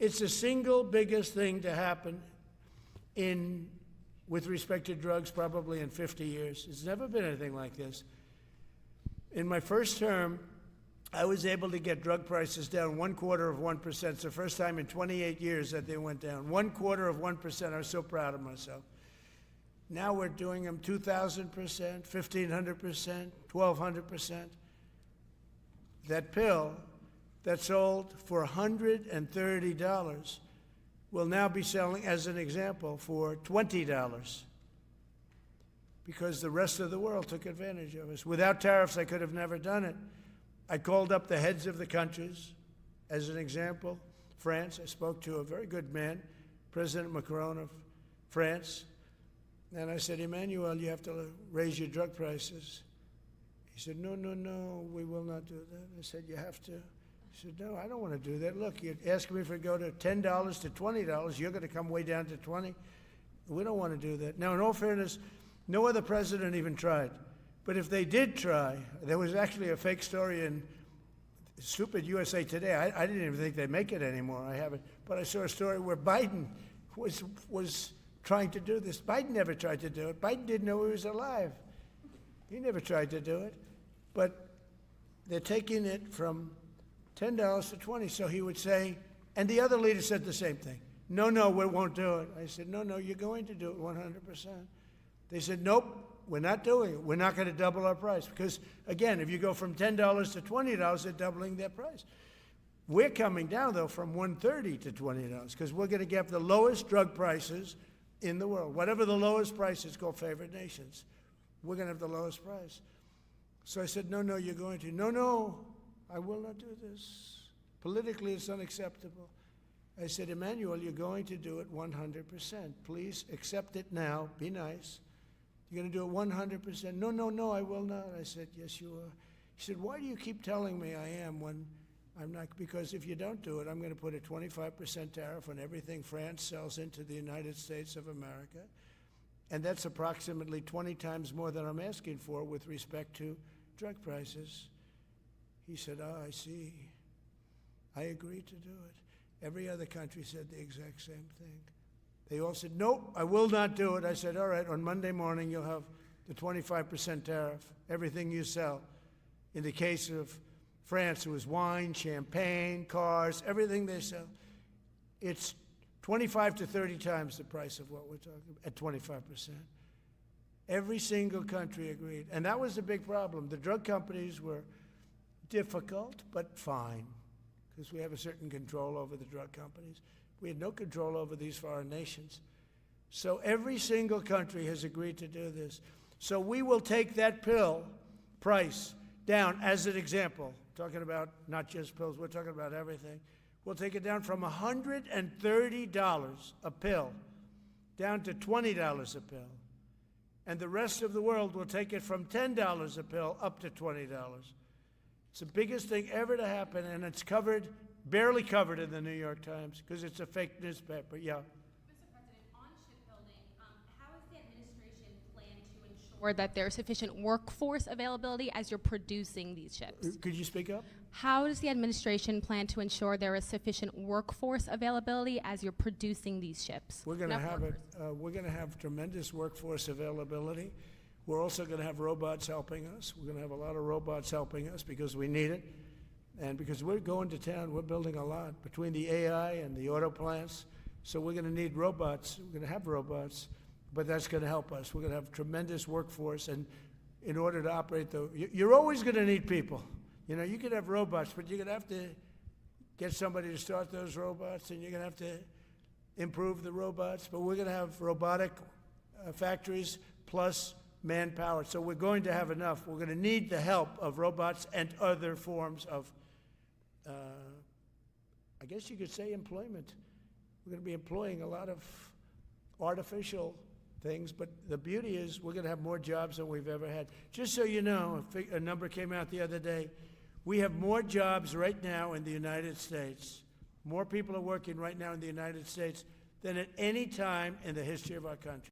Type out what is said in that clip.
It's the single biggest thing to happen with respect to drugs probably in 50 years. It's never been anything like this. In my first term, I was able to get drug prices down 0.25%. It's the first time in 28 years that they went down. 0.25%. I was so proud of myself. Now we're doing them 2,000%, 1,500%, 1,200%. That pill that sold for $130 will now be selling, as an example, for $20 because the rest of the world took advantage of us. Without tariffs, I could have never done it. I called up the heads of the countries. As an example, France, I spoke to a very good man, President Macron of France, and I said, Emmanuel, you have to raise your drug prices. He said, no, we will not do that. I said, you have to. He said, no, I don't want to do that. Look, you're asking me if it go to $10 to $20. You're going to come way down to 20. We don't want to do that. Now, in all fairness, no other president even tried. But if they did try, there was actually a fake story in Stupid USA Today. I didn't even think they make it anymore. I haven't. But I saw a story where Biden was trying to do this. Biden never tried to do it. Biden didn't know he was alive. He never tried to do it. But they're taking it from $10 to $20. So he would say, and the other leader said the same thing. No, we won't do it. I said, no, you're going to do it 100%. They said, nope, we're not doing it. We're not going to double our price. Because, again, if you go from $10 to $20, they're doubling their price. We're coming down, though, from $130 to $20 because we're going to get the lowest drug prices in the world. Whatever the lowest price is called favored nations. We're going to have the lowest price. So I said, no, you're going to. No, I will not do this. Politically, it's unacceptable. I said, Emmanuel, you're going to do it 100%. Please accept it now. Be nice. You're going to do it 100%. No, I will not. I said, yes, you are. He said, why do you keep telling me I am when I'm not? Because if you don't do it, I'm going to put a 25% tariff on everything France sells into the United States of America. And that's approximately 20 times more than I'm asking for with respect to drug prices. He said, I see. I agree to do it. Every other country said the exact same thing. They all said, nope, I will not do it. I said, all right, on Monday morning you'll have the 25% tariff, everything you sell. In the case of France, it was wine, champagne, cars, everything they sell. It's 25 to 30 times the price of what we're talking about, at 25%. Every single country agreed. And that was the big problem. The drug companies were difficult, but fine, because we have a certain control over the drug companies. We had no control over these foreign nations. So every single country has agreed to do this. So we will take that pill price down, as an example, talking about not just pills, we're talking about everything. We'll take it down from $130 a pill down to $20 a pill. And the rest of the world will take it from $10 a pill up to $20. It's the biggest thing ever to happen, and it's covered, barely covered in the New York Times because it's a fake newspaper. Yeah. Mr. President, on shipbuilding, how does the administration plan to ensure that there's sufficient workforce availability as you're producing these ships? Could you speak up? How does the administration plan to ensure there is sufficient workforce availability as you're producing these ships? We're going to have it. We're going to have tremendous workforce availability. We're also going to have robots helping us. We're going to have a lot of robots helping us because we need it. And because we're going to town, we're building a lot between the AI and the auto plants. So we're going to need robots. We're going to have robots, but that's going to help us. We're going to have tremendous workforce. And in order to operate you're always going to need people. You know, you could have robots, but you're going to have to get somebody to start those robots, and you're going to have to improve the robots. But we're going to have robotic factories plus manpower. So we're going to have enough. We're going to need the help of robots and other forms of, I guess you could say, employment. We're going to be employing a lot of artificial things, but the beauty is we're going to have more jobs than we've ever had. Just so you know, a number came out the other day. We have more jobs right now in the United States. More people are working right now in the United States than at any time in the history of our country.